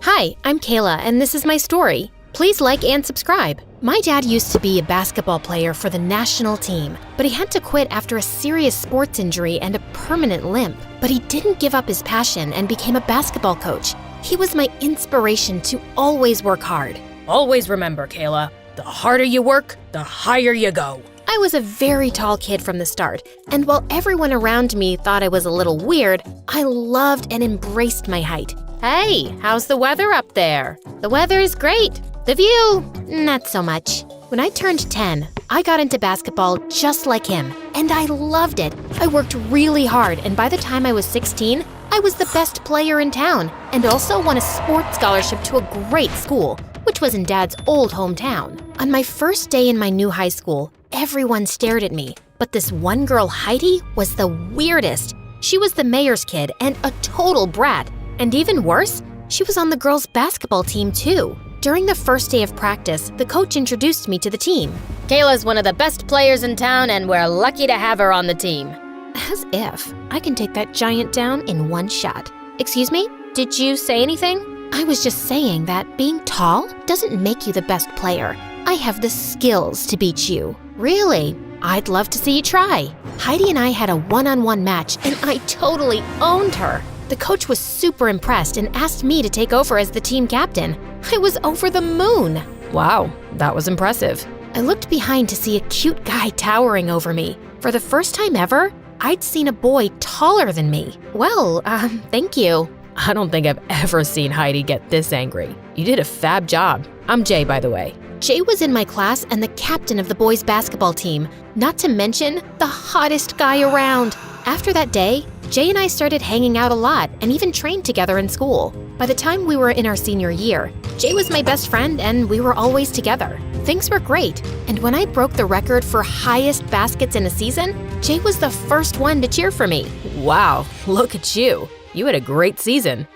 Hi, I'm Kayla, and this is my story. Please like and subscribe. My dad used to be a basketball player for the national team, but he had to quit after a serious sports injury and a permanent limp. But he didn't give up his passion and became a basketball coach. He was my inspiration to always work hard. Always remember, Kayla, the harder you work, the higher you go. I was a very tall kid from the start, and while everyone around me thought I was a little weird, I loved and embraced my height. Hey, how's the weather up there? The weather is great. The view, not so much. When I turned 10, I got into basketball just like him, and I loved it. I worked really hard, and by the time I was 16, I was the best player in town, and also won a sports scholarship to a great school, which was in Dad's old hometown. On my first day in my new high school, everyone stared at me, but this one girl, Heidi, was the weirdest. She was the mayor's kid and a total brat. And even worse, she was on the girls' basketball team too. During the first day of practice, the coach introduced me to the team. Kayla's one of the best players in town, and we're lucky to have her on the team. As if I can take that giant down in one shot. Excuse me? Did you say anything? I was just saying that being tall doesn't make you the best player. I have the skills to beat you. Really? I'd love to see you try. Heidi and I had a one-on-one match, and I totally owned her. The coach was super impressed and asked me to take over as the team captain. I was over the moon. Wow, that was impressive. I looked behind to see a cute guy towering over me. For the first time ever, I'd seen a boy taller than me. Well, thank you. I don't think I've ever seen Heidi get this angry. You did a fab job. I'm Jay, by the way. Jay was in my class and the captain of the boys' basketball team, not to mention the hottest guy around. After that day, Jay and I started hanging out a lot and even trained together in school. By the time we were in our senior year, Jay was my best friend and we were always together. Things were great, and when I broke the record for highest baskets in a season, Jay was the first one to cheer for me. Wow, look at you. You had a great season.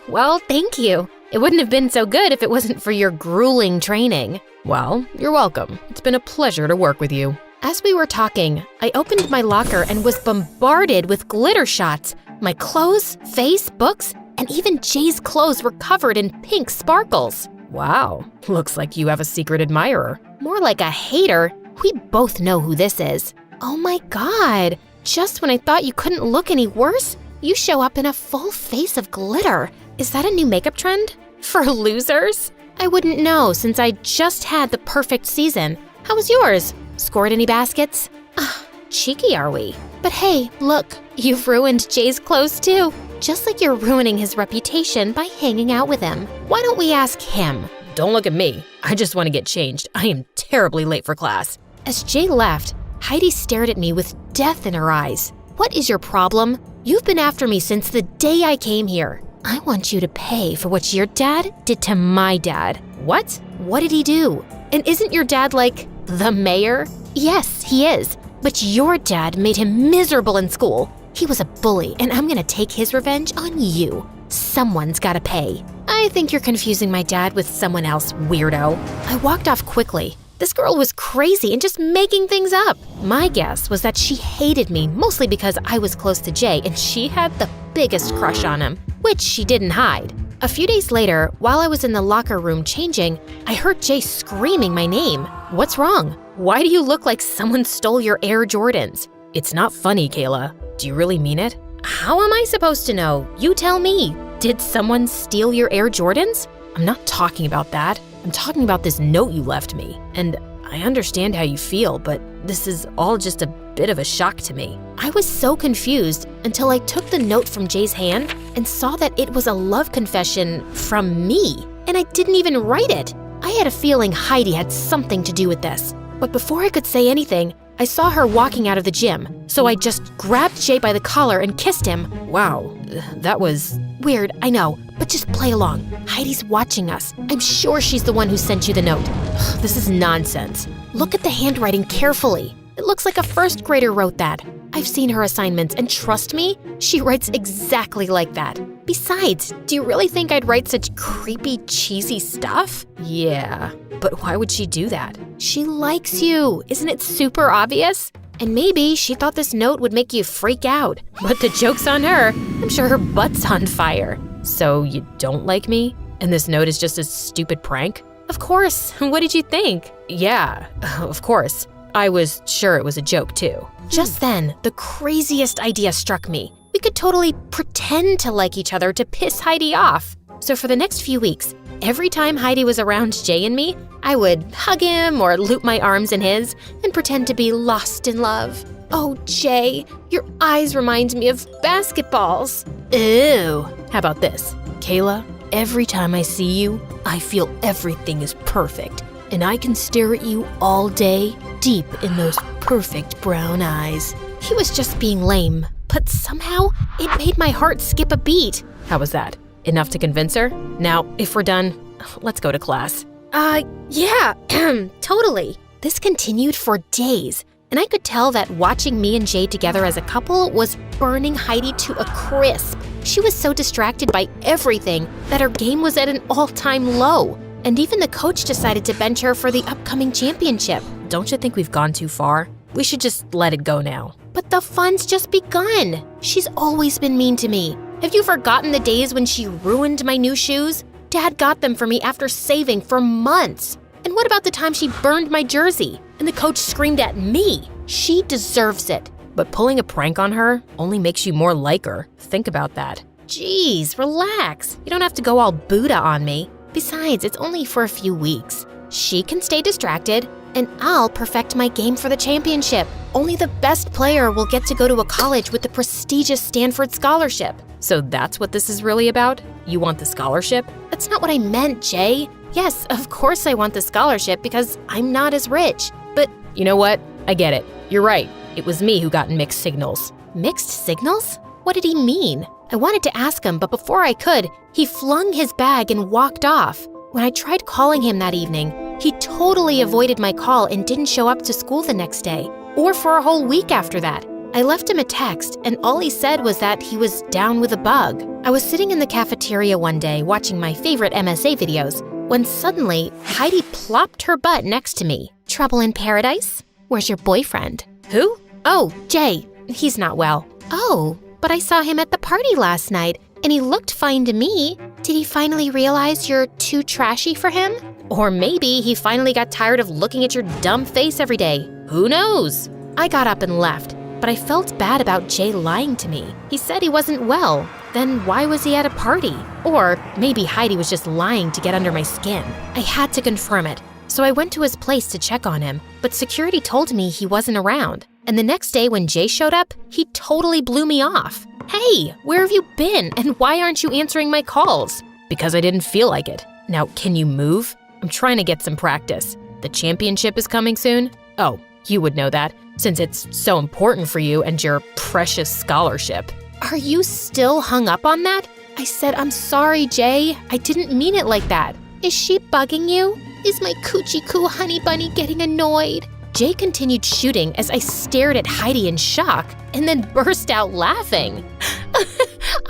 Well, thank you. It wouldn't have been so good if it wasn't for your grueling training. Well, you're welcome. It's been a pleasure to work with you. As we were talking, I opened my locker and was bombarded with glitter shots. My clothes, face, books, and even Jay's clothes were covered in pink sparkles. Wow, looks like you have a secret admirer. More like a hater. We both know who this is. Oh my God, just when I thought you couldn't look any worse, you show up in a full face of glitter. Is that a new makeup trend? For losers? I wouldn't know since I just had the perfect season. How was yours? Scored any baskets? Cheeky are we? But hey, look, you've ruined Jay's clothes too. Just like you're ruining his reputation by hanging out with him. Why don't we ask him? Don't look at me. I just want to get changed. I am terribly late for class. As Jay left, Heidi stared at me with death in her eyes. What is your problem? You've been after me since the day I came here. I want you to pay for what your dad did to my dad. What? What did he do? And isn't your dad like the mayor? Yes, he is. But your dad made him miserable in school. He was a bully, and I'm gonna take his revenge on you. Someone's gotta pay. I think you're confusing my dad with someone else, weirdo. I walked off quickly. This girl was crazy and just making things up. My guess was that she hated me, mostly because I was close to Jay and she had the biggest crush on him, which she didn't hide. A few days later, while I was in the locker room changing, I heard Jay screaming my name. What's wrong? Why do you look like someone stole your Air Jordans? It's not funny, Kayla. Do you really mean it? How am I supposed to know? You tell me. Did someone steal your Air Jordans? I'm not talking about that. I'm talking about this note you left me. And I understand how you feel, but this is all just a bit of a shock to me. I was so confused until I took the note from Jay's hand and saw that it was a love confession from me. And I didn't even write it. I had a feeling Heidi had something to do with this. But before I could say anything, I saw her walking out of the gym. So I just grabbed Jay by the collar and kissed him. Wow, that was weird, I know, but just play along. Heidi's watching us. I'm sure she's the one who sent you the note. This is nonsense. Look at the handwriting carefully. It looks like a first grader wrote that. I've seen her assignments, and trust me, she writes exactly like that. Besides, do you really think I'd write such creepy, cheesy stuff? Yeah, but why would she do that? She likes you. Isn't it super obvious? And maybe she thought this note would make you freak out. But the joke's on her. I'm sure her butt's on fire. So you don't like me? And this note is just a stupid prank? Of course. What did you think? Yeah, of course. I was sure it was a joke too. Just then, the craziest idea struck me. We could totally pretend to like each other to piss Heidi off. So for the next few weeks, every time Heidi was around Jay and me, I would hug him or loop my arms in his and pretend to be lost in love. Oh, Jay, your eyes remind me of basketballs. Ew. How about this? Kayla, every time I see you, I feel everything is perfect. And I can stare at you all day, deep in those perfect brown eyes. He was just being lame, but somehow it made my heart skip a beat. How was that? Enough to convince her? Now, if we're done, let's go to class. Yeah, totally. This continued for days, and I could tell that watching me and Jay together as a couple was burning Heidi to a crisp. She was so distracted by everything that her game was at an all-time low. And even the coach decided to bench her for the upcoming championship. Don't you think we've gone too far? We should just let it go now. But the fun's just begun. She's always been mean to me. Have you forgotten the days when she ruined my new shoes? Dad got them for me after saving for months. And what about the time she burned my jersey and the coach screamed at me? She deserves it. But pulling a prank on her only makes you more like her. Think about that. Jeez, relax. You don't have to go all Buddha on me. Besides, it's only for a few weeks. She can stay distracted, and I'll perfect my game for the championship. Only the best player will get to go to a college with the prestigious Stanford scholarship. So that's what this is really about? You want the scholarship? That's not what I meant, Jay. Yes, of course I want the scholarship because I'm not as rich. But you know what? I get it. You're right. It was me who got mixed signals. Mixed signals? What did he mean? I wanted to ask him, but before I could, he flung his bag and walked off. When I tried calling him that evening, he totally avoided my call and didn't show up to school the next day, or for a whole week after that. I left him a text, and all he said was that he was down with a bug. I was sitting in the cafeteria one day watching my favorite MSA videos, when suddenly Heidi plopped her butt next to me. Trouble in paradise? Where's your boyfriend? Who? Oh, Jay. He's not well. Oh, but I saw him at the party last night, and he looked fine to me. Did he finally realize you're too trashy for him? Or maybe he finally got tired of looking at your dumb face every day. Who knows? I got up and left, but I felt bad about Jay lying to me. He said he wasn't well. Then why was he at a party? Or maybe Heidi was just lying to get under my skin. I had to confirm it, so I went to his place to check on him, but security told me he wasn't around. And the next day when Jay showed up, he totally blew me off. Hey, where have you been, and why aren't you answering my calls? Because I didn't feel like it. Now, can you move? I'm trying to get some practice. The championship is coming soon? Oh, you would know that, since it's so important for you and your precious scholarship. Are you still hung up on that? I said, I'm sorry, Jay. I didn't mean it like that. Is she bugging you? Is my coochie coo honey bunny getting annoyed? Jay continued shooting as I stared at Heidi in shock and then burst out laughing.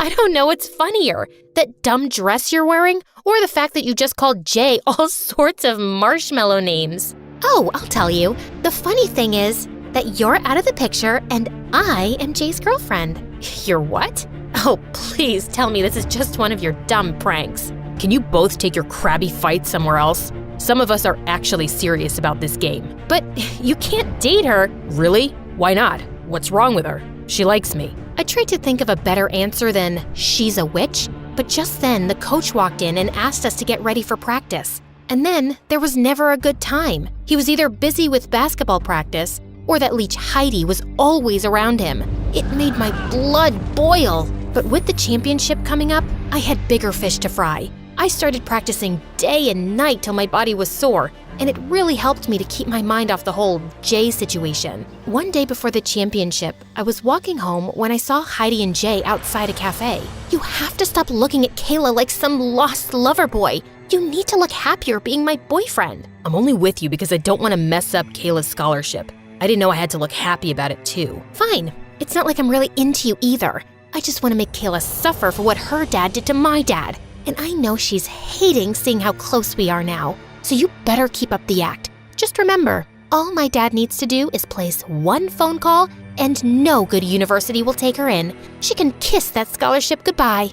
I don't know what's funnier, that dumb dress you're wearing or the fact that you just called Jay all sorts of marshmallow names. Oh, I'll tell you. The funny thing is that you're out of the picture and I am Jay's girlfriend. You're what? Oh, please tell me this is just one of your dumb pranks. Can you both take your crabby fights somewhere else? Some of us are actually serious about this game. But you can't date her. Really? Why not? What's wrong with her? She likes me. I tried to think of a better answer than she's a witch, but just then the coach walked in and asked us to get ready for practice. And then there was never a good time. He was either busy with basketball practice or that leech Heidi was always around him. It made my blood boil. But with the championship coming up, I had bigger fish to fry. I started practicing day and night till my body was sore, and it really helped me to keep my mind off the whole Jay situation. One day before the championship, I was walking home when I saw Heidi and Jay outside a cafe. You have to stop looking at Kayla like some lost lover boy. You need to look happier being my boyfriend. I'm only with you because I don't want to mess up Kayla's scholarship. I didn't know I had to look happy about it too. Fine. It's not like I'm really into you either. I just want to make Kayla suffer for what her dad did to my dad. And I know she's hating seeing how close we are now. So you better keep up the act. Just remember, all my dad needs to do is place one phone call and no good university will take her in. She can kiss that scholarship goodbye.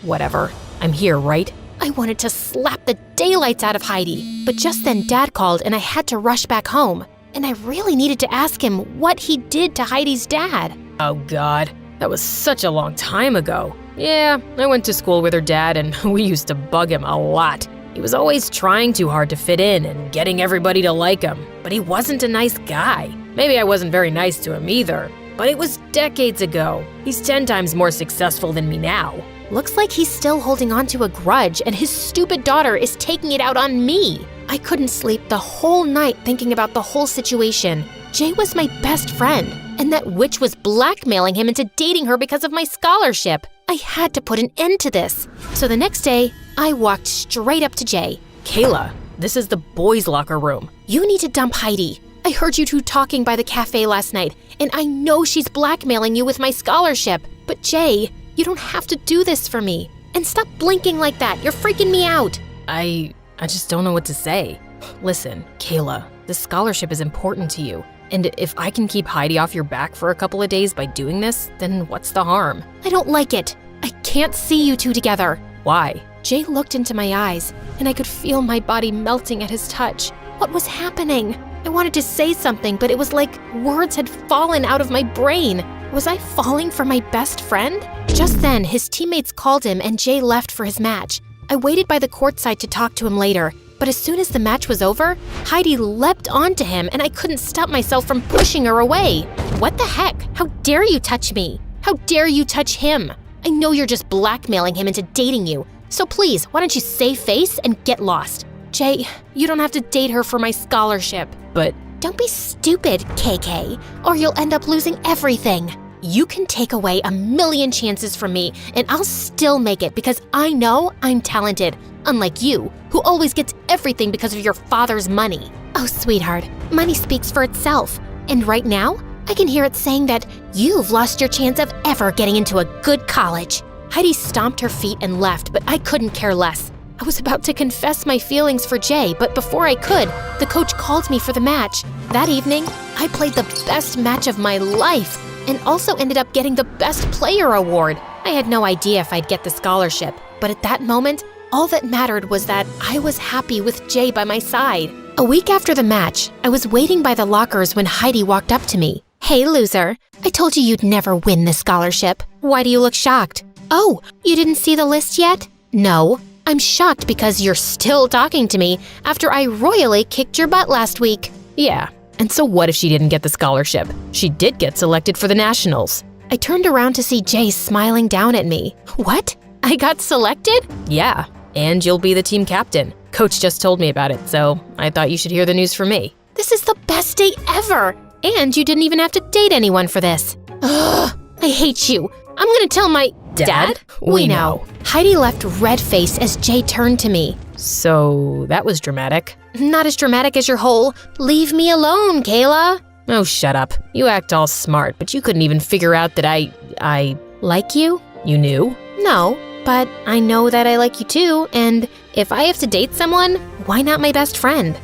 Whatever. I'm here, right? I wanted to slap the daylights out of Heidi, but just then Dad called and I had to rush back home. And I really needed to ask him what he did to Heidi's dad. Oh God, that was such a long time ago. Yeah, I went to school with her dad and we used to bug him a lot. He was always trying too hard to fit in and getting everybody to like him, but he wasn't a nice guy. Maybe I wasn't very nice to him either, but it was decades ago. He's 10 times more successful than me now. Looks like he's still holding on to a grudge and his stupid daughter is taking it out on me. I couldn't sleep the whole night thinking about the whole situation. Jay was my best friend, and that witch was blackmailing him into dating her because of my scholarship. I had to put an end to this. So the next day, I walked straight up to Jay. Kayla, this is the boys' locker room. You need to dump Heidi. I heard you two talking by the cafe last night, and I know she's blackmailing you with my scholarship. But Jay, you don't have to do this for me. And stop blinking like that. You're freaking me out. I just don't know what to say. Listen, Kayla, this scholarship is important to you. And if I can keep Heidi off your back for a couple of days by doing this, then what's the harm? I don't like it. I can't see you two together. Why? Jay looked into my eyes, and I could feel my body melting at his touch. What was happening? I wanted to say something, but it was like words had fallen out of my brain. Was I falling for my best friend? Just then, his teammates called him and Jay left for his match. I waited by the courtside to talk to him later, but as soon as the match was over, Heidi leapt onto him and I couldn't stop myself from pushing her away. What the heck? How dare you touch me? How dare you touch him? I know you're just blackmailing him into dating you, so please, why don't you save face and get lost? Jay, you don't have to date her for my scholarship. But don't be stupid, KK, or you'll end up losing everything. You can take away 1,000,000 chances from me, and I'll still make it because I know I'm talented, unlike you, who always gets everything because of your father's money. Oh, sweetheart, money speaks for itself, and right now, I can hear it saying that you've lost your chance of ever getting into a good college. Heidi stomped her feet and left, but I couldn't care less. I was about to confess my feelings for Jay, but before I could, the coach called me for the match. That evening, I played the best match of my life and also ended up getting the Best Player award. I had no idea if I'd get the scholarship, but at that moment, all that mattered was that I was happy with Jay by my side. A week after the match, I was waiting by the lockers when Heidi walked up to me. Hey, loser, I told you you'd never win this scholarship. Why do you look shocked? Oh, you didn't see the list yet? No. I'm shocked because you're still talking to me after I royally kicked your butt last week. yeah, and so what if she didn't get the scholarship? She did get selected for the Nationals. I turned around to see Jay smiling down at me. What? I got selected? Yeah, and you'll be the team captain. Coach just told me about it, so I thought you should hear the news from me. This is the best day ever! And you didn't even have to date anyone for this. Ugh, I hate you. I'm gonna tell my… Dad? We know. Heidi left red-faced as Jay turned to me. So that was dramatic. Not as dramatic as your whole, leave me alone, Kayla. Oh, shut up. You act all smart, but you couldn't even figure out that I… Like you? You knew? No, but I know that I like you too, and if I have to date someone, why not my best friend?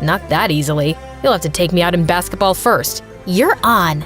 Not that easily. You'll have to take me out in basketball first. You're on.